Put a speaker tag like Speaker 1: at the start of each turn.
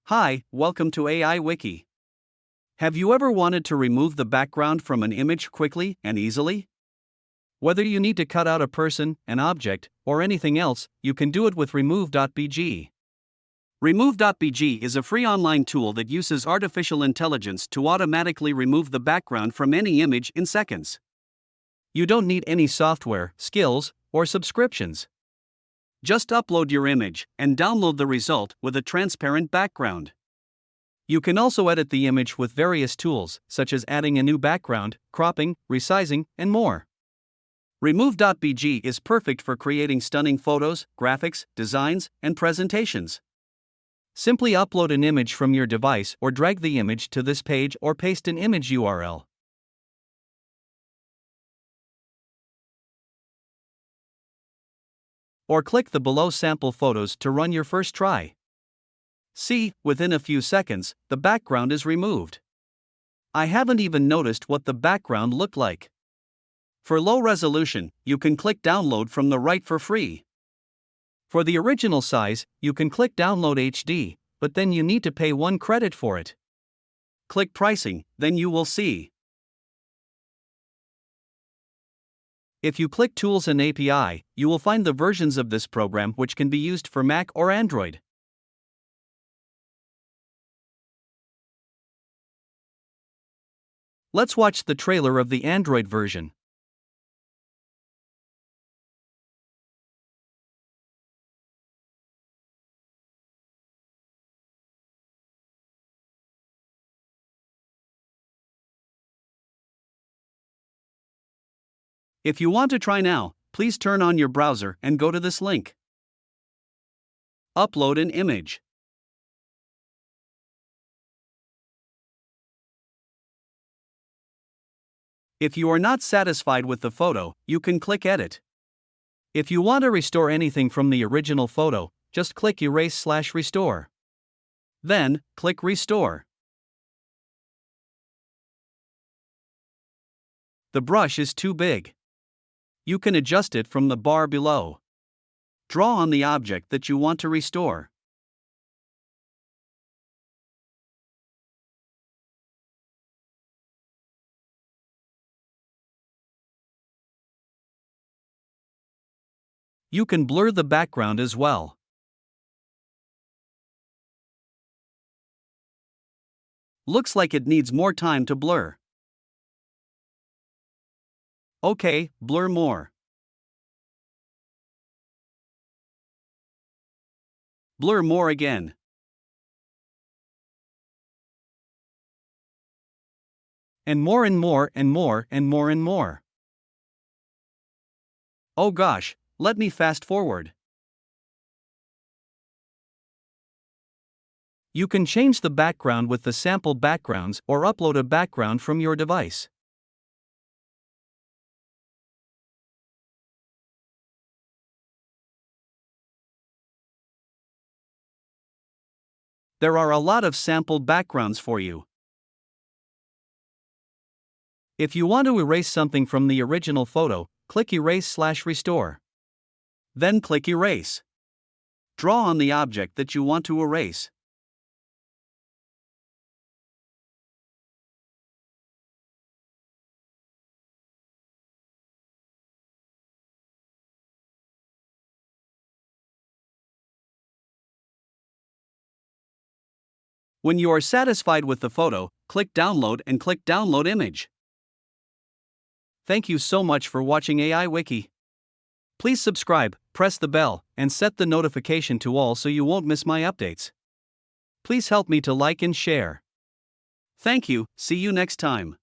Speaker 1: Hi, welcome to AI Wiki. Have you ever wanted to remove the background from an image quickly and easily? Whether you need to cut out a person, an object, or anything else, you can do it with remove.bg. Remove.bg is a free online tool that uses artificial intelligence to automatically remove the background from any image in seconds. You don't need any software, skills, or subscriptions. Just upload your image and download the result with a transparent background. You can also edit the image with various tools, such as adding a new background, cropping, resizing, and more. Remove.bg is perfect for creating stunning photos, graphics, designs, and presentations. Simply upload an image from your device or drag the image to this page or paste an image URL. Or click the below sample photos to run your first try. See, within a few seconds, the background is removed. I haven't even noticed what the background looked like. For low resolution, you can click download from the right for free. For the original size, you can click download HD, but then you need to pay 1 credit for it. Click pricing, then you will see. If you click Tools and API, you will find the versions of this program which can be used for Mac or Android. Let's watch the trailer of the Android version. If you want to try now, please turn on your browser and go to this link. Upload an image. If you are not satisfied with the photo, you can click Edit. If you want to restore anything from the original photo, just click Erase/Restore. Then, click Restore. The brush is too big. You can adjust it from the bar below. Draw on the object that you want to restore. You can blur the background as well. Looks like it needs more time to blur. Okay, blur more. Blur more again. And more and more and more and more and more. Oh gosh, let me fast forward. You can change the background with the sample backgrounds or upload a background from your device. There are a lot of sample backgrounds for you. If you want to erase something from the original photo, click Erase/Restore. Then click Erase. Draw on the object that you want to erase. When you are satisfied with the photo, click Download and click Download Image. Thank you so much for watching AI Wiki. Please subscribe, press the bell, and set the notification to all so you won't miss my updates. Please help me to like and share. Thank you, see you next time.